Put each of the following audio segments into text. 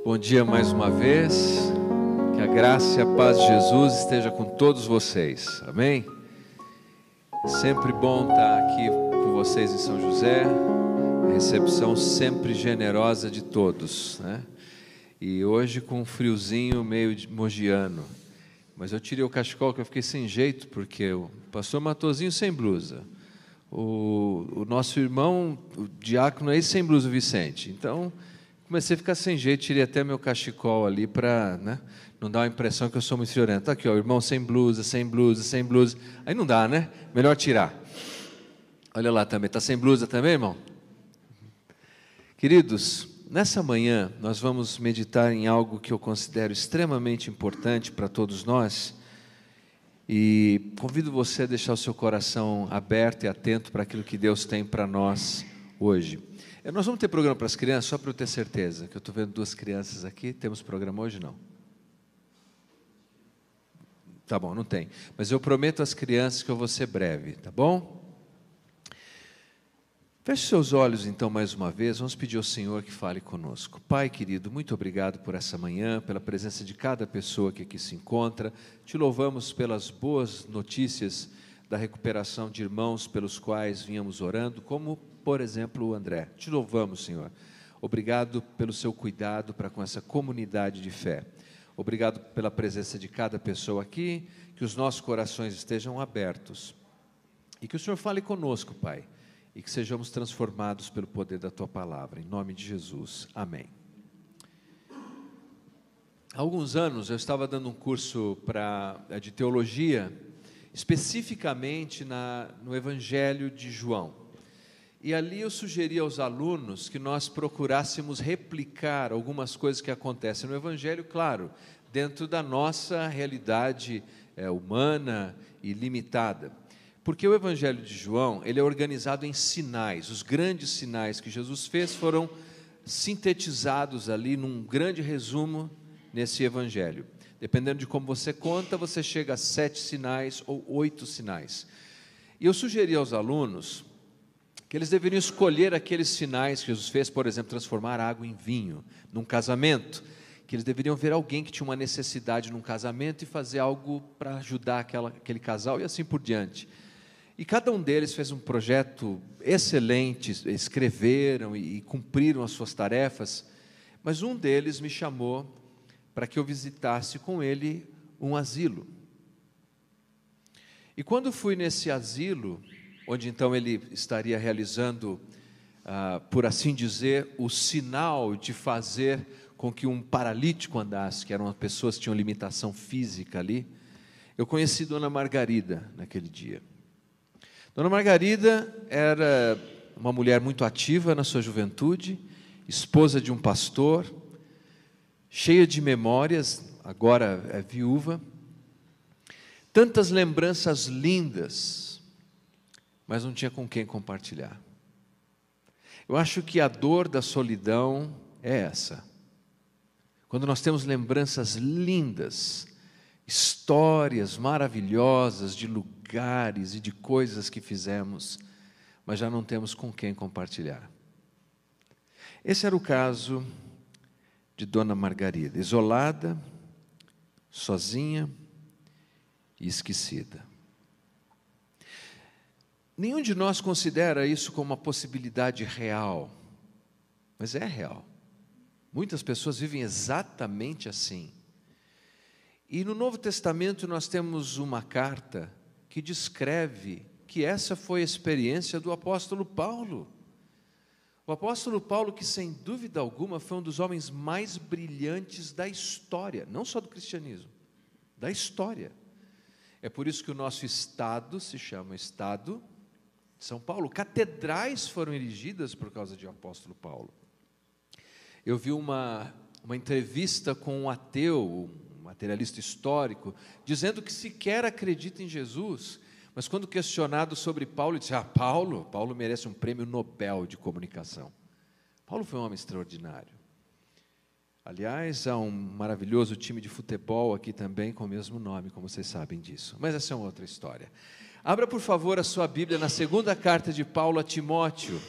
Bom dia mais uma vez, que a graça e a paz de Jesus esteja com todos vocês, amém? Sempre bom estar aqui com vocês em São José, a recepção sempre generosa de todos, né? E hoje com um friozinho meio mogiano, mas eu tirei o cachecol que eu fiquei sem jeito, porque o pastor Matosinho sem blusa, o nosso irmão, o diácono aí sem blusa, Vicente, então comecei a ficar sem jeito, tirei até meu cachecol ali para, né, não dar a impressão que eu sou muito friorento. Tá aqui, ó, o irmão sem blusa, sem blusa, sem blusa. Aí não dá, né? Melhor tirar. Olha lá também, está sem blusa também, irmão? Queridos, nessa manhã nós vamos meditar em algo que eu considero extremamente importante para todos nós. E convido você a deixar o seu coração aberto e atento para aquilo que Deus tem para nós hoje. Nós vamos ter programa para as crianças, só para eu ter certeza, que eu estou vendo duas crianças aqui. Temos programa hoje? Não. Tá bom, não tem. Mas eu prometo às crianças que eu vou ser breve, tá bom? Feche seus olhos então mais uma vez, vamos pedir ao Senhor que fale conosco. Pai querido, muito obrigado por essa manhã, pela presença de cada pessoa que aqui se encontra. Te louvamos pelas boas notícias da recuperação de irmãos pelos quais vínhamos orando, como, por exemplo, o André. Te louvamos, Senhor. Obrigado pelo seu cuidado para com essa comunidade de fé. Obrigado pela presença de cada pessoa aqui, que os nossos corações estejam abertos. E que o Senhor fale conosco, Pai, e que sejamos transformados pelo poder da Tua Palavra. Em nome de Jesus. Amém. Há alguns anos eu estava dando um curso de teologia, especificamente no Evangelho de João. E ali eu sugeri aos alunos que nós procurássemos replicar algumas coisas que acontecem no Evangelho, claro, dentro da nossa realidade humana e limitada. Porque o Evangelho de João, ele é organizado em sinais. Os grandes sinais que Jesus fez foram sintetizados ali num grande resumo nesse Evangelho. Dependendo de como você conta, você chega a 7 sinais ou 8 sinais. E eu sugeri aos alunos que eles deveriam escolher aqueles sinais que Jesus fez, por exemplo, transformar água em vinho, num casamento, que eles deveriam ver alguém que tinha uma necessidade num casamento e fazer algo para ajudar aquele casal e assim por diante. E cada um deles fez um projeto excelente, escreveram e cumpriram as suas tarefas, mas um deles me chamou para que eu visitasse com ele um asilo. E quando fui nesse asilo, onde então ele estaria realizando, por assim dizer, o sinal de fazer com que um paralítico andasse, que eram pessoas que tinham limitação física ali, eu conheci Dona Margarida naquele dia. Dona Margarida era uma mulher muito ativa na sua juventude, esposa de um pastor, cheia de memórias, agora é viúva, tantas lembranças lindas, mas não tinha com quem compartilhar. Eu acho que a dor da solidão é essa. Quando nós temos lembranças lindas, histórias maravilhosas de lugares e de coisas que fizemos, mas já não temos com quem compartilhar. Esse era o caso de Dona Margarida, isolada, sozinha e esquecida. Nenhum de nós considera isso como uma possibilidade real, mas é real. Muitas pessoas vivem exatamente assim. E no Novo Testamento nós temos uma carta que descreve que essa foi a experiência do apóstolo Paulo. O apóstolo Paulo, que sem dúvida alguma foi um dos homens mais brilhantes da história, não só do cristianismo, da história. É por isso que o nosso estado se chama Estado de São Paulo. Catedrais foram erigidas por causa de apóstolo Paulo. Eu vi uma entrevista com um ateu, um materialista histórico, dizendo que sequer acredita em Jesus, mas quando questionado sobre Paulo, ele disse, Paulo merece um prêmio Nobel de comunicação. Paulo foi um homem extraordinário. Aliás, há um maravilhoso time de futebol aqui também, com o mesmo nome, como vocês sabem disso. Mas essa é uma outra história. Abra, por favor, a sua Bíblia na segunda carta de Paulo a Timóteo.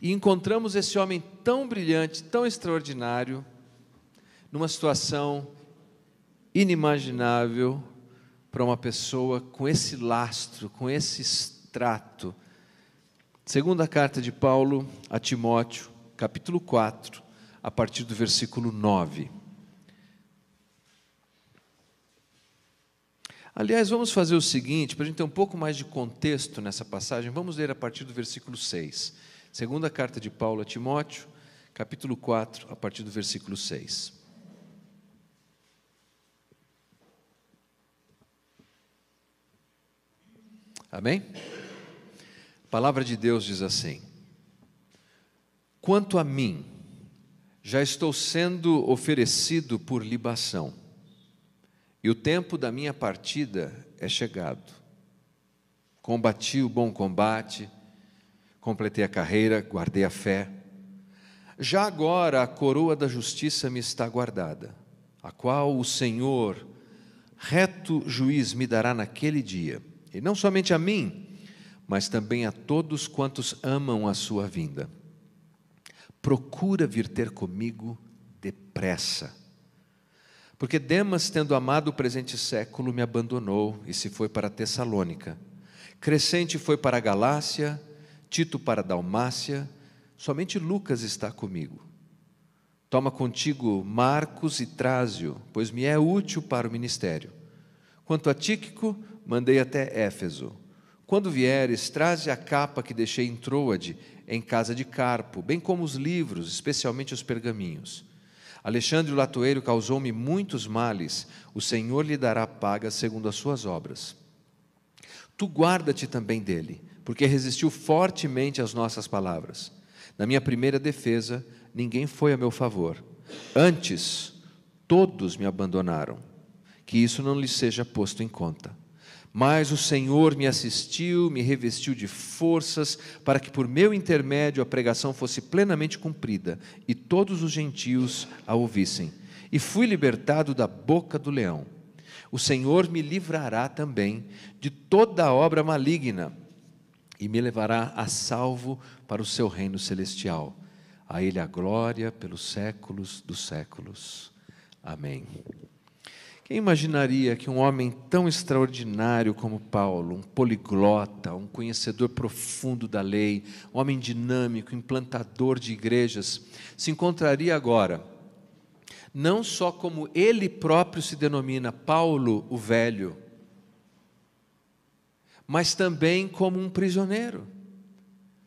E encontramos esse homem tão brilhante, tão extraordinário, numa situação inimaginável para uma pessoa com esse lastro, com esse extrato. Segunda carta de Paulo a Timóteo, capítulo 4, a partir do versículo 9. Aliás, vamos fazer o seguinte, para a gente ter um pouco mais de contexto nessa passagem, vamos ler a partir do versículo 6. Segunda carta de Paulo a Timóteo, capítulo 4, a partir do versículo 6. Amém? A palavra de Deus diz assim: quanto a mim, já estou sendo oferecido por libação, e o tempo da minha partida é chegado. Combati o bom combate, completei a carreira, guardei a fé. Já agora a coroa da justiça me está guardada, a qual o Senhor, reto juiz, me dará naquele dia, e não somente a mim, mas também a todos quantos amam a sua vinda. Procura vir ter comigo depressa, porque Demas, tendo amado o presente século, me abandonou e se foi para Tessalônica. Crescente foi para a Galácia, Tito para a Dalmácia, somente Lucas está comigo. Toma contigo Marcos e traze-o, pois me é útil para o ministério. Quanto a Tíquico, mandei até Éfeso. Quando vieres, traze a capa que deixei em Troade, em casa de Carpo, bem como os livros, especialmente os pergaminhos. Alexandre o latoeiro causou-me muitos males, o Senhor lhe dará paga segundo as suas obras. Tu guarda-te também dele, porque resistiu fortemente às nossas palavras. Na minha primeira defesa, ninguém foi a meu favor. Antes, todos me abandonaram. Que isso não lhe seja posto em conta. Mas o Senhor me assistiu, me revestiu de forças, para que por meu intermédio a pregação fosse plenamente cumprida, e todos os gentios a ouvissem. E fui libertado da boca do leão. O Senhor me livrará também de toda a obra maligna, e me levará a salvo para o seu reino celestial. A Ele a glória pelos séculos dos séculos. Amém. Quem imaginaria que um homem tão extraordinário como Paulo, um poliglota, um conhecedor profundo da lei, um homem dinâmico, implantador de igrejas, se encontraria agora, não só como ele próprio se denomina, Paulo o Velho, mas também como um prisioneiro,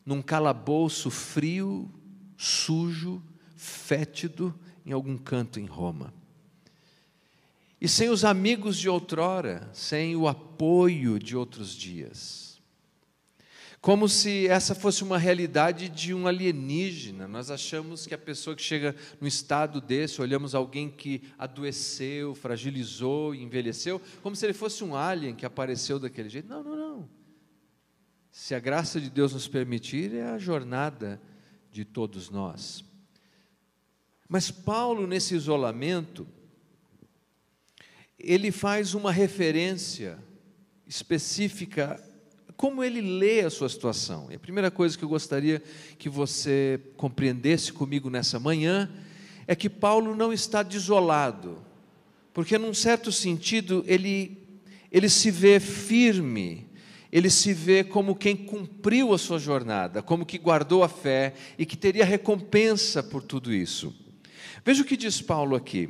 num calabouço frio, sujo, fétido, em algum canto em Roma. E sem os amigos de outrora, sem o apoio de outros dias. Como se essa fosse uma realidade de um alienígena. Nós achamos que a pessoa que chega num estado desse, olhamos alguém que adoeceu, fragilizou, envelheceu, como se ele fosse um alien que apareceu daquele jeito. Não, não, não. Se a graça de Deus nos permitir, é a jornada de todos nós. Mas Paulo, nesse isolamento, ele faz uma referência específica, como ele lê a sua situação. E a primeira coisa que eu gostaria que você compreendesse comigo nessa manhã, é que Paulo não está desolado, porque num certo sentido ele se vê firme, ele se vê como quem cumpriu a sua jornada, como que guardou a fé e que teria recompensa por tudo isso. Veja o que diz Paulo aqui.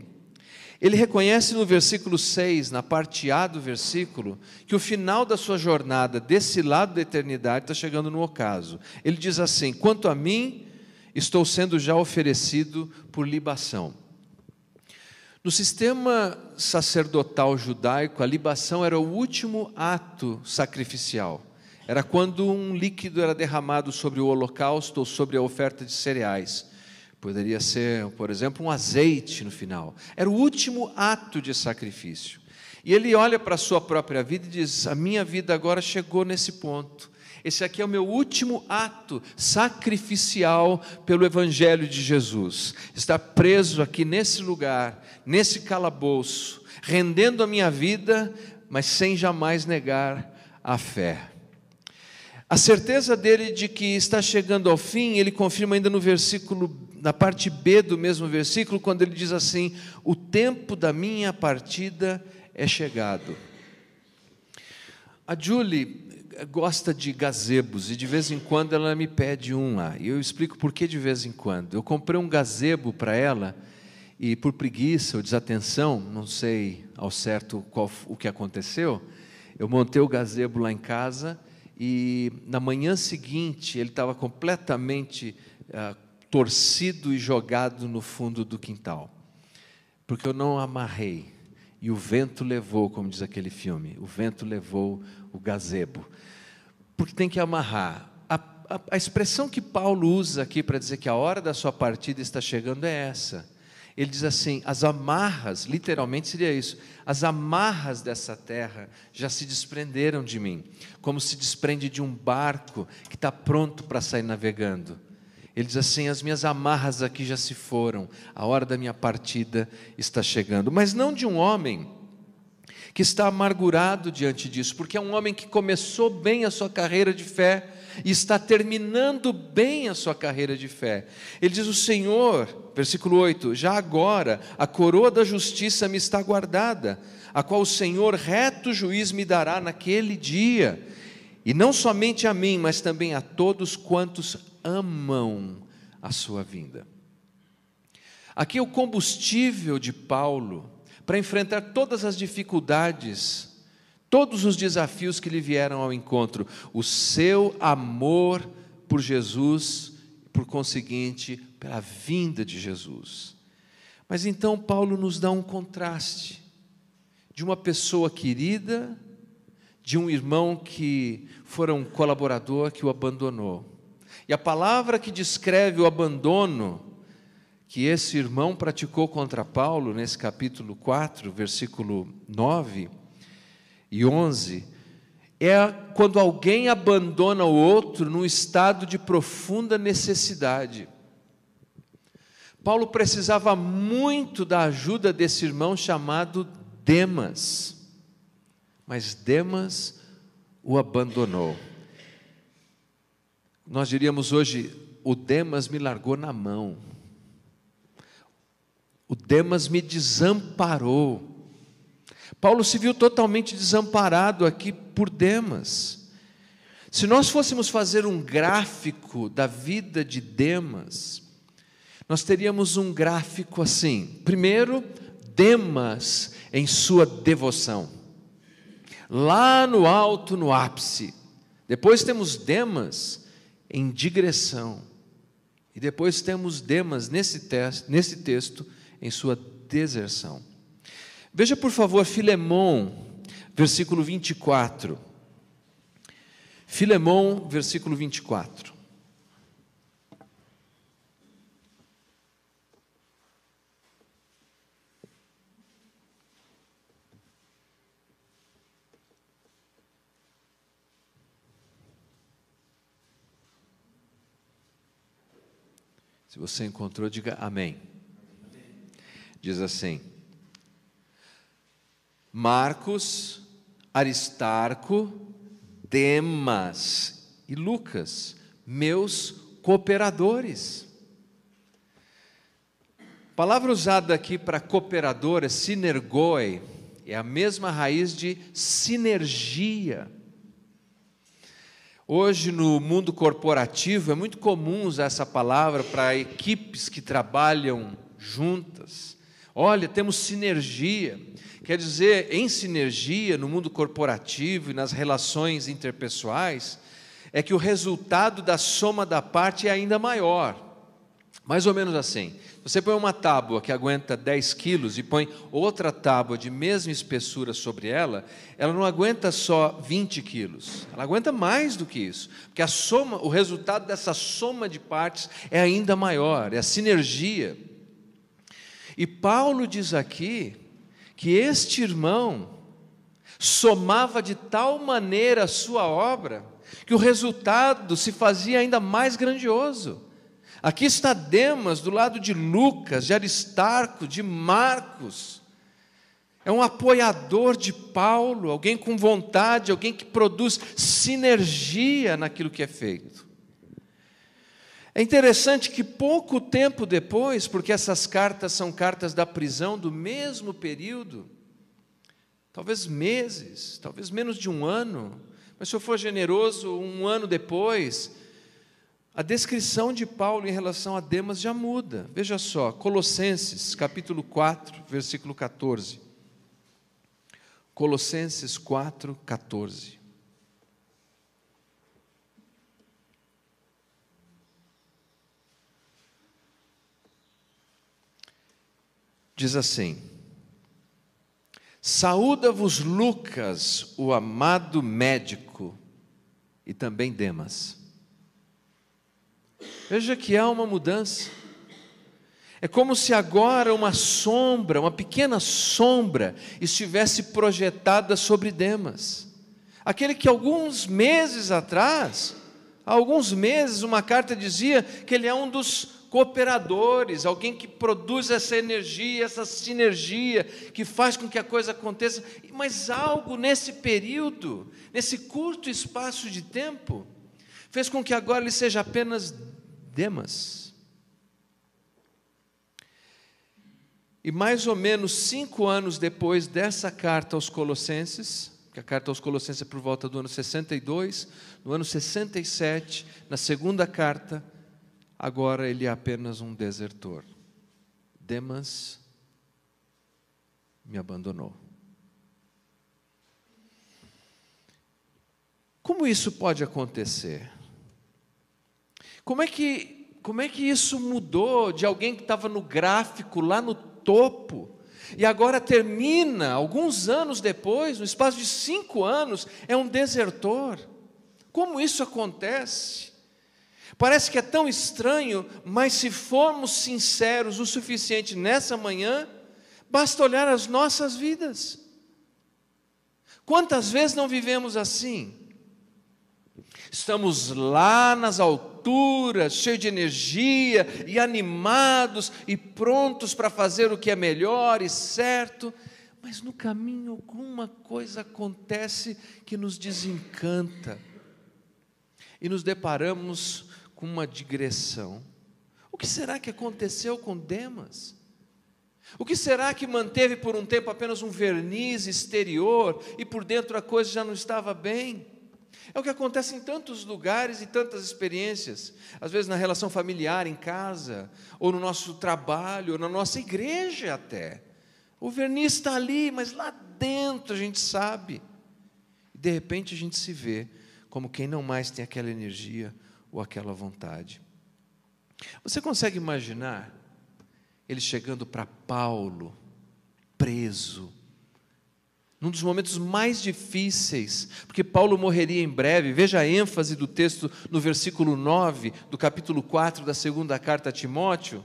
Ele reconhece no versículo 6, na parte A do versículo, que o final da sua jornada, desse lado da eternidade, está chegando no ocaso. Ele diz assim: quanto a mim, estou sendo já oferecido por libação. No sistema sacerdotal judaico, a libação era o último ato sacrificial. Era quando um líquido era derramado sobre o holocausto ou sobre a oferta de cereais. Poderia ser, por exemplo, um azeite no final. Era o último ato de sacrifício. E ele olha para a sua própria vida e diz: a minha vida agora chegou nesse ponto. Esse aqui é o meu último ato sacrificial pelo Evangelho de Jesus. Estar preso aqui nesse lugar, nesse calabouço, rendendo a minha vida, mas sem jamais negar a fé. A certeza dele de que está chegando ao fim, ele confirma ainda no versículo, na parte B do mesmo versículo, quando ele diz assim: o tempo da minha partida é chegado. A Julie gosta de gazebos e de vez em quando ela me pede um lá. E eu explico por que de vez em quando. Eu comprei um gazebo para ela e por preguiça ou desatenção, não sei ao certo o que aconteceu, eu montei o gazebo lá em casa e na manhã seguinte ele estava completamente torcido e jogado no fundo do quintal, porque eu não amarrei. E o vento levou, como diz aquele filme, o vento levou o gazebo. Porque tem que amarrar. A expressão que Paulo usa aqui para dizer que a hora da sua partida está chegando é essa. Ele diz assim: as amarras, literalmente seria isso, as amarras dessa terra já se desprenderam de mim, como se desprende de um barco que está pronto para sair navegando. Ele diz assim: as minhas amarras aqui já se foram, a hora da minha partida está chegando. Mas não de um homem que está amargurado diante disso, porque é um homem que começou bem a sua carreira de fé e está terminando bem a sua carreira de fé. Ele diz: o Senhor, versículo 8, já agora a coroa da justiça me está guardada, a qual o Senhor reto juiz me dará naquele dia, e não somente a mim, mas também a todos quantos amam a sua vinda. Aqui é o combustível de Paulo para enfrentar todas as dificuldades, todos os desafios que lhe vieram ao encontro, o seu amor por Jesus, por conseguinte, pela vinda de Jesus. Mas então Paulo nos dá um contraste de uma pessoa querida, de um irmão que fora um colaborador que o abandonou. E a palavra que descreve o abandono que esse irmão praticou contra Paulo, nesse capítulo 4, versículo 9 e 11, é quando alguém abandona o outro num estado de profunda necessidade. Paulo precisava muito da ajuda desse irmão chamado Demas, mas Demas o abandonou. Nós diríamos hoje: o Demas me largou na mão, o Demas me desamparou. Paulo se viu totalmente desamparado aqui por Demas. Se nós fôssemos fazer um gráfico da vida de Demas, nós teríamos um gráfico assim: primeiro, Demas em sua devoção, lá no alto, no ápice. Depois temos Demas em digressão, e depois temos Demas nesse texto em sua deserção. Veja por favor Filemão, versículo 24. Filemão, versículo 24. Se você encontrou, diga amém. Diz assim: Marcos, Aristarco, Demas e Lucas, meus cooperadores. A palavra usada aqui para cooperador é sinergoi, é a mesma raiz de sinergia. Hoje, no mundo corporativo, é muito comum usar essa palavra para equipes que trabalham juntas. Olha, temos sinergia. Quer dizer, em sinergia, no mundo corporativo e nas relações interpessoais, é que o resultado da soma da parte é ainda maior. Mais ou menos assim: você põe uma tábua que aguenta 10 quilos e põe outra tábua de mesma espessura sobre ela, ela não aguenta só 20 quilos, ela aguenta mais do que isso, porque a soma, o resultado dessa soma de partes é ainda maior, é a sinergia. E Paulo diz aqui que este irmão somava de tal maneira a sua obra, que o resultado se fazia ainda mais grandioso. Aqui está Demas do lado de Lucas, de Aristarco, de Marcos. é um apoiador de Paulo, alguém com vontade, alguém que produz sinergia naquilo que é feito. É interessante que pouco tempo depois, porque essas cartas são cartas da prisão do mesmo período, talvez meses, talvez menos de um ano, mas se eu for generoso, um ano depois, a descrição de Paulo em relação a Demas já muda. Veja só, Colossenses capítulo 4, versículo 14. Colossenses 4, 14. Diz assim: saúda-vos Lucas, o amado médico, e também Demas. Veja que há uma mudança. É como se agora uma sombra, uma pequena sombra, estivesse projetada sobre Demas. Aquele que alguns meses atrás, há alguns meses, uma carta dizia que ele é um dos cooperadores, alguém que produz essa energia, essa sinergia, que faz com que a coisa aconteça. Mas algo nesse período, nesse curto espaço de tempo, fez com que agora ele seja apenas Demas. E mais ou menos 5 anos depois dessa carta aos Colossenses, que a carta aos Colossenses é por volta do ano 62, no ano 67, na segunda carta, agora ele é apenas um desertor. Demas me abandonou. Como isso pode acontecer? Como é que isso mudou de alguém que estava no gráfico, lá no topo, e agora termina, alguns anos depois, no espaço de 5 anos, é um desertor? Como isso acontece? Parece que é tão estranho, mas se formos sinceros o suficiente nessa manhã, basta olhar as nossas vidas. Quantas vezes não vivemos assim? Estamos lá nas alturas, cheios de energia e animados e prontos para fazer o que é melhor e certo, mas no caminho alguma coisa acontece que nos desencanta e nos deparamos com uma digressão. O que será que aconteceu com Demas? O que será que manteve por um tempo apenas um verniz exterior e por dentro a coisa já não estava bem? É o que acontece em tantos lugares e tantas experiências, às vezes na relação familiar, em casa, ou no nosso trabalho, ou na nossa igreja até. O verniz está ali, mas lá dentro a gente sabe. E de repente a gente se vê como quem não mais tem aquela energia ou aquela vontade. Você consegue imaginar ele chegando para Paulo, preso, num dos momentos mais difíceis, porque Paulo morreria em breve. Veja a ênfase do texto no versículo 9, do capítulo 4 da segunda carta a Timóteo.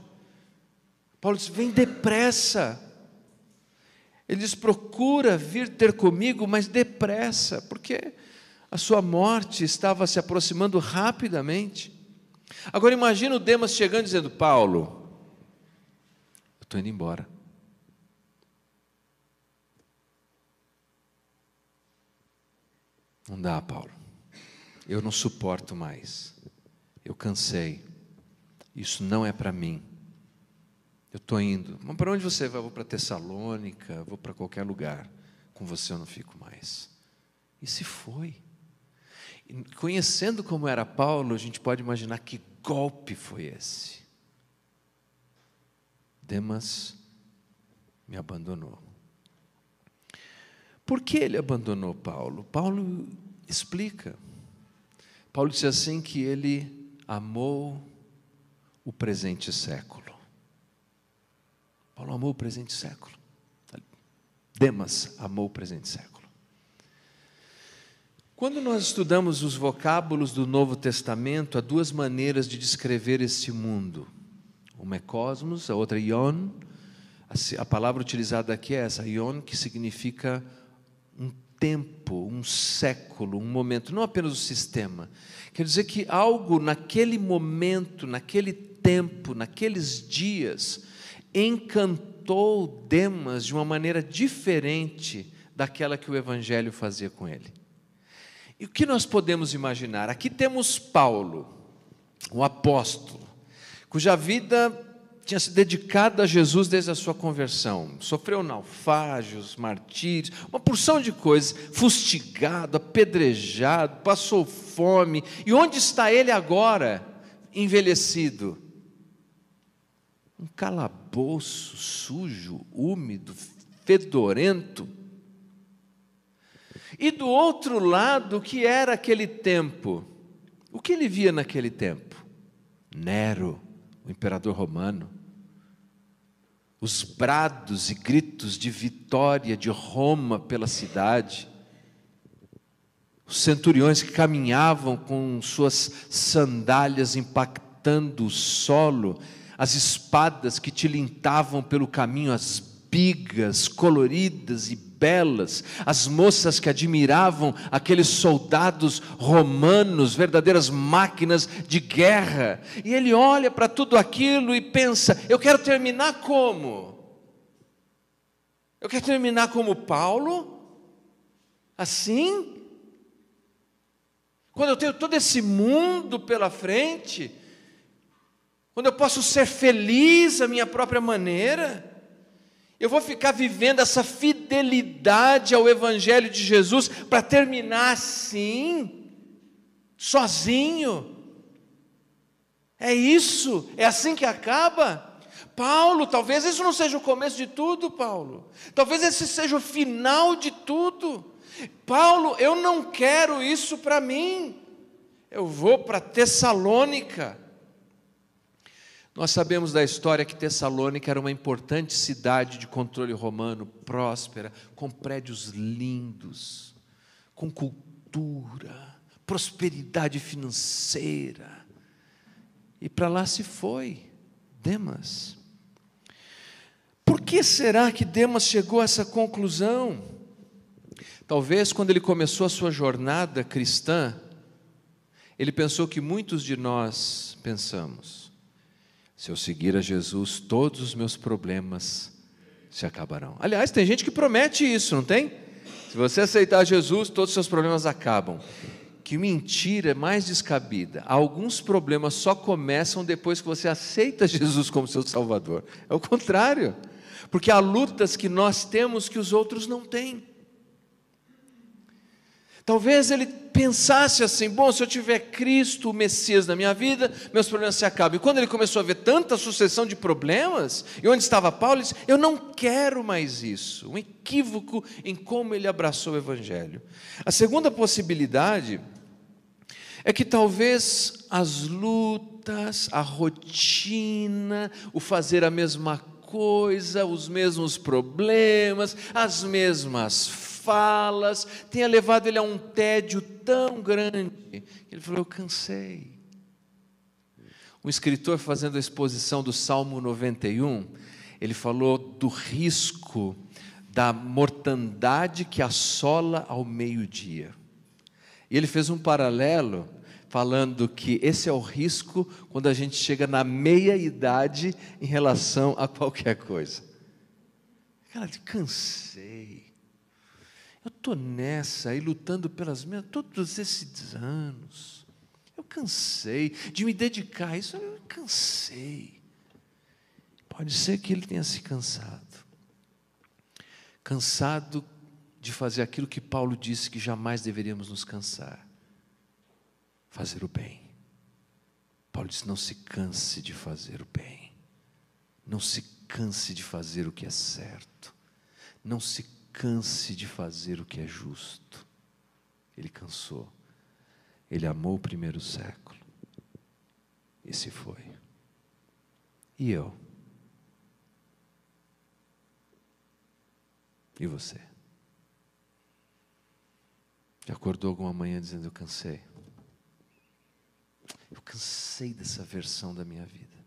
Paulo diz: vem depressa. Ele diz: procura vir ter comigo, mas depressa, porque a sua morte estava se aproximando rapidamente. Agora imagina o Demas chegando dizendo: Paulo, eu estou indo embora. Não dá, Paulo, eu não suporto mais, eu cansei, isso não é para mim, eu estou indo. Mas para onde você vai? Eu vou para Tessalônica, vou para qualquer lugar, com você eu não fico mais. E se foi. E conhecendo como era Paulo, a gente pode imaginar que golpe foi esse. Demas me abandonou. Por que ele abandonou Paulo? Paulo explica. Paulo diz assim que ele amou o presente século. Paulo amou o presente século. Demas amou o presente século. Quando nós estudamos os vocábulos do Novo Testamento, há 2 maneiras de descrever esse mundo. Uma é cosmos, a outra é ion. A palavra utilizada aqui é essa, ion, que significa um tempo, um século, um momento, não apenas o sistema. Quer dizer que algo naquele momento, naquele tempo, naqueles dias, encantou encantou Demas de uma maneira diferente daquela que o Evangelho fazia com ele. E o que nós podemos imaginar? Aqui temos Paulo, um apóstolo, cuja vida tinha se dedicado a Jesus desde a sua conversão, sofreu naufrágios, martírios, uma porção de coisas, fustigado, apedrejado, passou fome. E onde está ele agora, envelhecido? Um calabouço sujo, úmido, fedorento. E do outro lado, o que era aquele tempo? O que ele via naquele tempo? Nero, o imperador romano, os brados e gritos de vitória de Roma pela cidade, os centuriões que caminhavam com suas sandálias impactando o solo, as espadas que tilintavam pelo caminho, as bigas coloridas e belas, as moças que admiravam aqueles soldados romanos, verdadeiras máquinas de guerra. E ele olha para tudo aquilo e pensa: eu quero terminar como? Eu quero terminar como Paulo? Assim? Quando eu tenho todo esse mundo pela frente, quando eu posso ser feliz à minha própria maneira, eu vou ficar vivendo essa fidelidade ao Evangelho de Jesus para terminar assim, sozinho? É isso? É assim que acaba? Paulo, talvez isso não seja o começo de tudo, Paulo. Talvez esse seja o final de tudo. Paulo, eu não quero isso para mim. Eu vou para Tessalônica. Nós sabemos da história que Tessalônica era uma importante cidade de controle romano, próspera, com prédios lindos, com cultura, prosperidade financeira. E para lá se foi Demas. Por que será que Demas chegou a essa conclusão? Talvez quando ele começou a sua jornada cristã, ele pensou que muitos de nós pensamos: se eu seguir a Jesus, todos os meus problemas se acabarão. Aliás, tem gente que promete isso, não tem? Se você aceitar Jesus, todos os seus problemas acabam. Que mentira mais descabida. Alguns problemas só começam depois que você aceita Jesus como seu Salvador. É o contrário. Porque há lutas que nós temos que os outros não têm. Talvez ele pensasse assim: bom, se eu tiver Cristo, o Messias na minha vida, meus problemas se acabam. E quando ele começou a ver tanta sucessão de problemas, e onde estava Paulo, ele disse: eu não quero mais isso. Um equívoco em como ele abraçou o Evangelho. A segunda possibilidade é que talvez as lutas, a rotina, o fazer a mesma coisa, os mesmos problemas, as mesmas falas, tenha levado ele a um tédio tão grande. Ele falou: eu cansei. Um escritor, fazendo a exposição do Salmo 91, ele falou do risco da mortandade que assola ao meio-dia. E ele fez um paralelo, falando que esse é o risco quando a gente chega na meia-idade em relação a qualquer coisa. Cara, cansei. Eu estou nessa aí, lutando pelas minhas, todos esses anos. Eu cansei de me dedicar a isso, eu cansei. Pode ser que ele tenha se cansado. Cansado de fazer aquilo que Paulo disse que jamais deveríamos nos cansar. Fazer o bem. Paulo disse: não se canse de fazer o bem. Não se canse de fazer o que é certo. Não se canse de fazer o que é justo. Ele cansou. Ele amou o primeiro século. E se foi. E eu? E você? Já acordou alguma manhã dizendo: eu cansei? Eu cansei dessa versão da minha vida.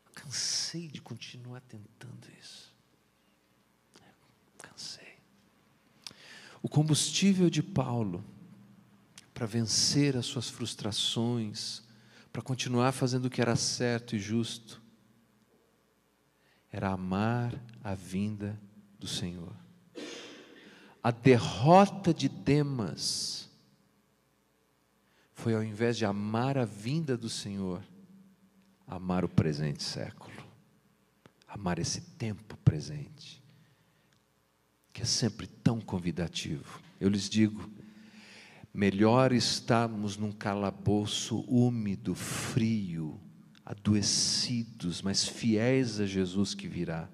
Eu cansei de continuar tentando isso. Eu cansei. O combustível de Paulo para vencer as suas frustrações, para continuar fazendo o que era certo e justo, era amar a vinda do Senhor. A derrota de Demas foi, ao invés de amar a vinda do Senhor, amar o presente século, amar esse tempo presente, que é sempre tão convidativo. Eu lhes digo, melhor estarmos num calabouço úmido, frio, adoecidos, mas fiéis a Jesus que virá,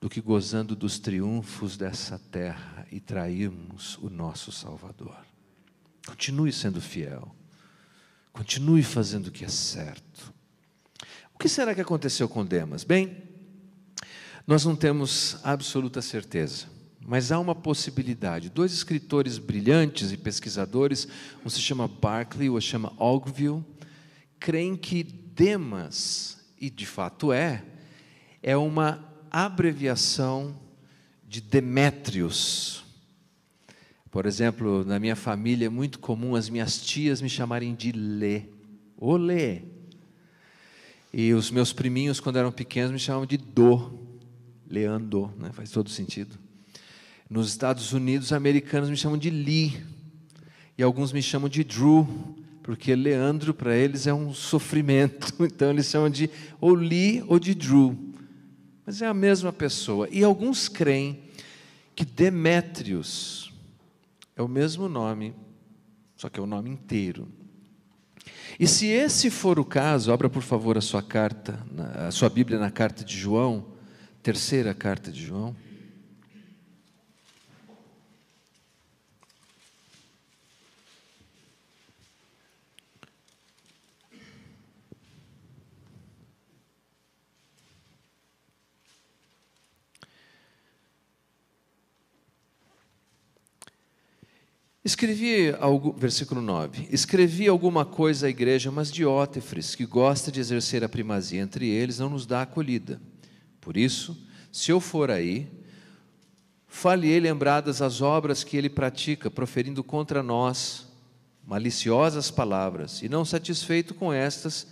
do que gozando dos triunfos dessa terra e trairmos o nosso Salvador. Continue sendo fiel, continue fazendo o que é certo. O que será que aconteceu com Demas? Bem, nós não temos absoluta certeza, mas há uma possibilidade. 2 escritores brilhantes e pesquisadores, um se chama Barclay, o outro se chama Ogilvie, creem que Demas, e de fato é uma abreviação de Demétrios. Por exemplo, na minha família é muito comum as minhas tias me chamarem de Lê, ô Lê. E os meus priminhos, quando eram pequenos, me chamavam de Dô, Leandro, né? Faz todo sentido. Nos Estados Unidos, americanos me chamam de Lee, e alguns me chamam de Drew, porque Leandro para eles é um sofrimento, então eles chamam de ou Lee ou de Drew, mas é a mesma pessoa. E alguns creem que Demétrios é o mesmo nome, só que é o nome inteiro. E se esse for o caso, abra por favor a sua Bíblia na carta de João, terceira carta de João. Versículo 9, escrevi alguma coisa à igreja, mas Diótrefes, que gosta de exercer a primazia entre eles, não nos dá acolhida. Por isso, se eu for aí, fale-lhe lembradas as obras que ele pratica, proferindo contra nós maliciosas palavras, e não satisfeito com estas,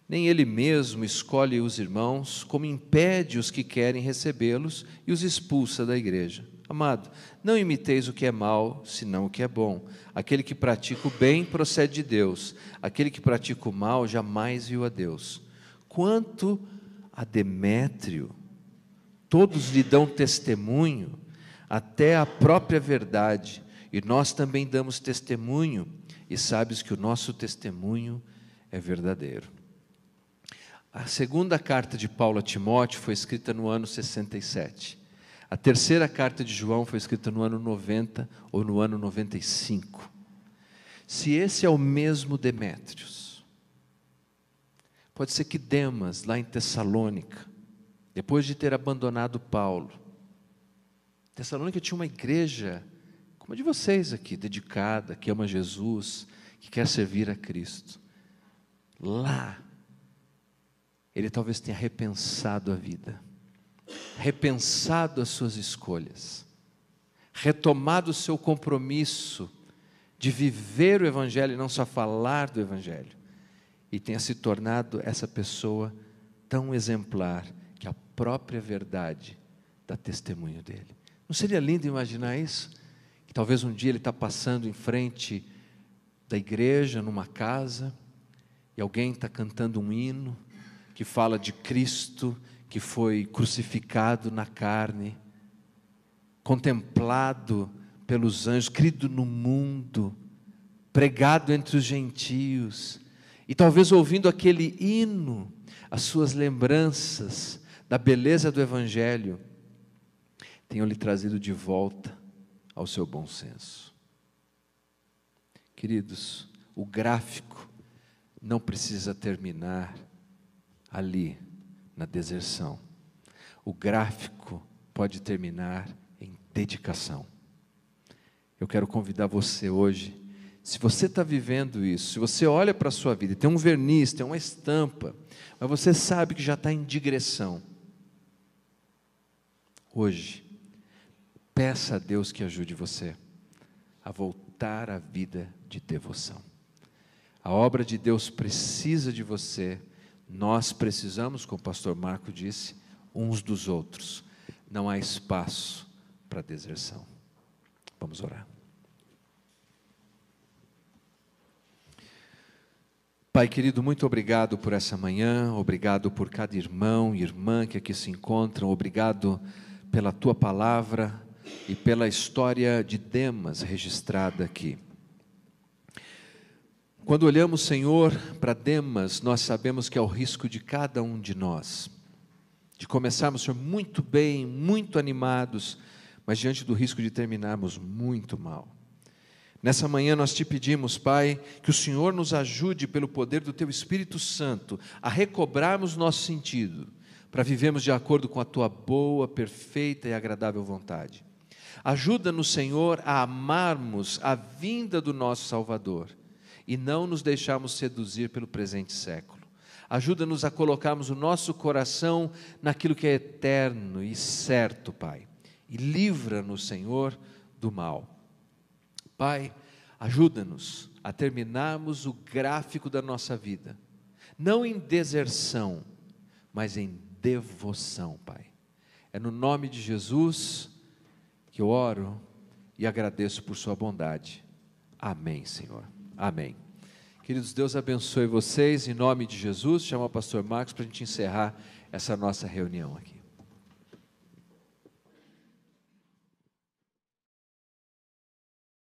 nem ele mesmo escolhe os irmãos, como impede os que querem recebê-los e os expulsa da igreja. Amado, não imiteis o que é mal, senão o que é bom. Aquele que pratica o bem procede de Deus. Aquele que pratica o mal jamais viu a Deus. Quanto a Demétrio, todos lhe dão testemunho, até a própria verdade, e nós também damos testemunho, e sabes que o nosso testemunho é verdadeiro. A segunda carta de Paulo a Timóteo foi escrita no ano 67. A terceira carta de João foi escrita no ano 90 ou no ano 95. Se esse é o mesmo Demétrios, pode ser que Demas, lá em Tessalônica, depois de ter abandonado Paulo, Tessalônica tinha uma igreja, como a de vocês aqui, dedicada, que ama Jesus, que quer servir a Cristo. Lá, ele talvez tenha repensado a vida, repensado as suas escolhas, retomado o seu compromisso de viver o Evangelho e não só falar do Evangelho, e tenha se tornado essa pessoa tão exemplar que a própria verdade dá testemunho dele. Não seria lindo imaginar isso? Que talvez um dia ele está passando em frente da igreja, numa casa, e alguém está cantando um hino que fala de Cristo, que foi crucificado na carne, contemplado pelos anjos, crido no mundo, pregado entre os gentios, e talvez ouvindo aquele hino, as suas lembranças da beleza do Evangelho, tenham lhe trazido de volta ao seu bom senso. Queridos, o gráfico não precisa terminar ali, na deserção. O gráfico pode terminar em dedicação. Eu quero convidar você hoje, se você está vivendo isso, se você olha para a sua vida, tem um verniz, tem uma estampa, mas você sabe que já está em digressão. Hoje, peça a Deus que ajude você a voltar à vida de devoção. A obra de Deus precisa de você Nós precisamos, como o pastor Marco disse, uns dos outros. Não há espaço para deserção. Vamos orar. Pai querido, muito obrigado por essa manhã, obrigado por cada irmão e irmã que aqui se encontram, obrigado pela Tua palavra e pela história de Demas registrada aqui. Quando olhamos, Senhor, para Demas, nós sabemos que é o risco de cada um de nós, de começarmos, Senhor, muito bem, muito animados, mas diante do risco de terminarmos muito mal. Nessa manhã nós te pedimos, Pai, que o Senhor nos ajude pelo poder do Teu Espírito Santo a recobrarmos nosso sentido, para vivermos de acordo com a Tua boa, perfeita e agradável vontade. Ajuda-nos, Senhor, a amarmos a vinda do nosso Salvador e não nos deixarmos seduzir pelo presente século. Ajuda-nos a colocarmos o nosso coração naquilo que é eterno e certo, Pai, e livra-nos, Senhor, do mal. Pai, ajuda-nos a terminarmos o gráfico da nossa vida, não em deserção, mas em devoção, Pai. É no nome de Jesus que eu oro e agradeço por sua bondade. Amém, Senhor. Amém. Queridos, Deus abençoe vocês, em nome de Jesus. Chama o pastor Marcos para a gente encerrar essa nossa reunião aqui.